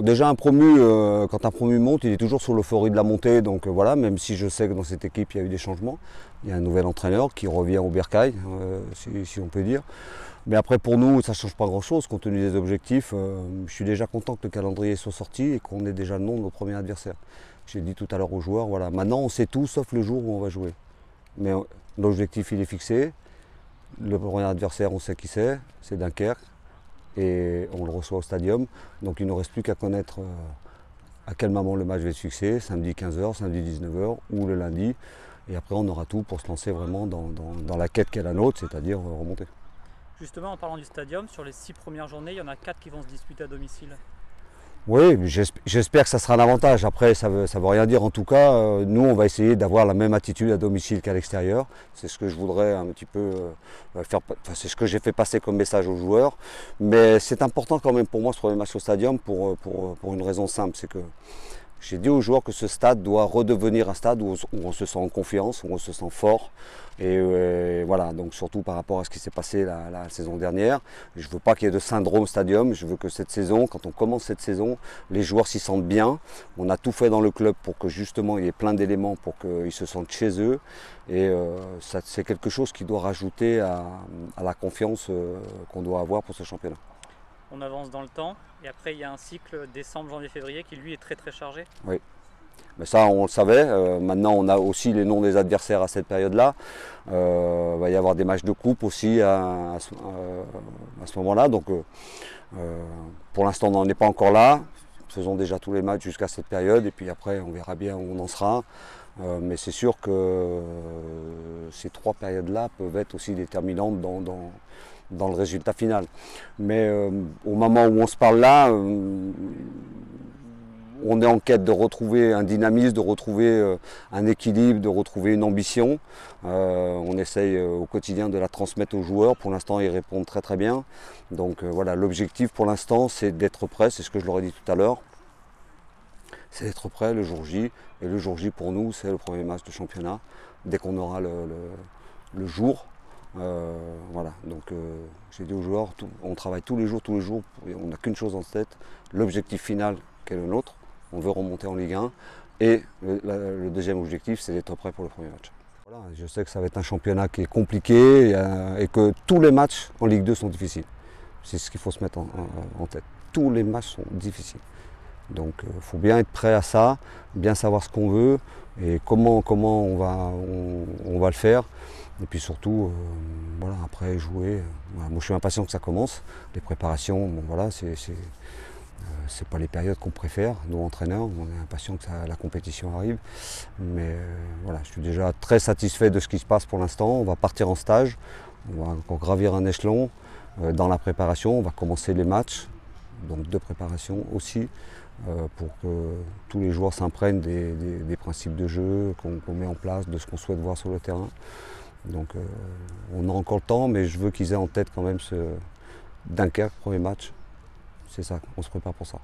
déjà quand un promu monte, il est toujours sur l'euphorie de la montée, donc voilà, même si je sais que dans cette équipe il y a eu des changements. Il y a un nouvel entraîneur qui revient au Bercail, si on peut dire. Mais après pour nous, ça ne change pas grand-chose compte tenu des objectifs. Je suis déjà content que le calendrier soit sorti et qu'on ait déjà le nom de nos premiers adversaires. J'ai dit tout à l'heure aux joueurs, voilà, maintenant on sait tout sauf le jour où on va jouer. Mais l'objectif il est fixé. Le premier adversaire, on sait qui c'est Dunkerque. Et on le reçoit au stadium. Donc il ne nous reste plus qu'à connaître à quel moment le match va se fixer, samedi 15h, samedi 19h ou le lundi. Et après on aura tout pour se lancer vraiment dans la quête qu'est la nôtre, c'est-à-dire remonter. Justement, en parlant du stadium, sur les 6 premières journées, il y en a 4 qui vont se disputer à domicile. Oui, j'espère que ça sera un avantage. Après, ça veut rien dire. En tout cas, nous, on va essayer d'avoir la même attitude à domicile qu'à l'extérieur. C'est ce que je voudrais un petit peu faire. Enfin, c'est ce que j'ai fait passer comme message aux joueurs. Mais c'est important quand même pour moi ce premier match au stadium pour une raison simple, c'est que j'ai dit aux joueurs que ce stade doit redevenir un stade où on se sent en confiance, où on se sent fort. Et voilà, donc surtout par rapport à ce qui s'est passé la saison dernière. Je ne veux pas qu'il y ait de syndrome stadium, je veux que cette saison, quand on commence cette saison, les joueurs s'y sentent bien. On a tout fait dans le club pour que justement il y ait plein d'éléments pour qu'ils se sentent chez eux. Et c'est quelque chose qui doit rajouter à la confiance qu'on doit avoir pour ce championnat. On avance dans le temps et après il y a un cycle décembre, janvier, février qui lui est très chargé. Oui, mais ça on le savait. Maintenant on a aussi les noms des adversaires à cette période-là. Il va y avoir des matchs de coupe aussi à ce moment-là. Donc pour l'instant on n'en est pas encore là. Faisons déjà tous les matchs jusqu'à cette période et puis après on verra bien où on en sera. Mais c'est sûr que ces 3 périodes-là peuvent être aussi déterminantes dans le résultat final. Mais au moment où on se parle là, on est en quête de retrouver un dynamisme, de retrouver un équilibre, de retrouver une ambition. On essaye au quotidien de la transmettre aux joueurs. Pour l'instant, ils répondent très bien. Donc voilà, l'objectif pour l'instant, c'est d'être prêt, c'est ce que je leur ai dit tout à l'heure. C'est d'être prêt le jour J. Et le jour J pour nous, c'est le premier match de championnat. Dès qu'on aura le jour, voilà, donc j'ai dit aux joueurs, on travaille tous les jours, on n'a qu'une chose en tête, l'objectif final qui est le nôtre, on veut remonter en Ligue 1 et le deuxième objectif c'est d'être prêt pour le premier match. Voilà, je sais que ça va être un championnat qui est compliqué et que tous les matchs en Ligue 2 sont difficiles, c'est ce qu'il faut se mettre en tête, tous les matchs sont difficiles. Donc il faut bien être prêt à ça, bien savoir ce qu'on veut et comment on va le faire. Et puis surtout, voilà, après jouer. Voilà. Moi je suis impatient que ça commence. Les préparations, bon, voilà, c'est pas les périodes qu'on préfère, nous entraîneurs. On est impatient que la compétition arrive. Mais voilà, je suis déjà très satisfait de ce qui se passe pour l'instant. On va partir en stage, on va encore gravir un échelon dans la préparation. On va commencer les matchs, donc de préparation aussi. Pour que tous les joueurs s'imprègnent des principes de jeu qu'on met en place, de ce qu'on souhaite voir sur le terrain. Donc on a encore le temps, mais je veux qu'ils aient en tête quand même ce Dunkerque, premier match. C'est ça, on se prépare pour ça.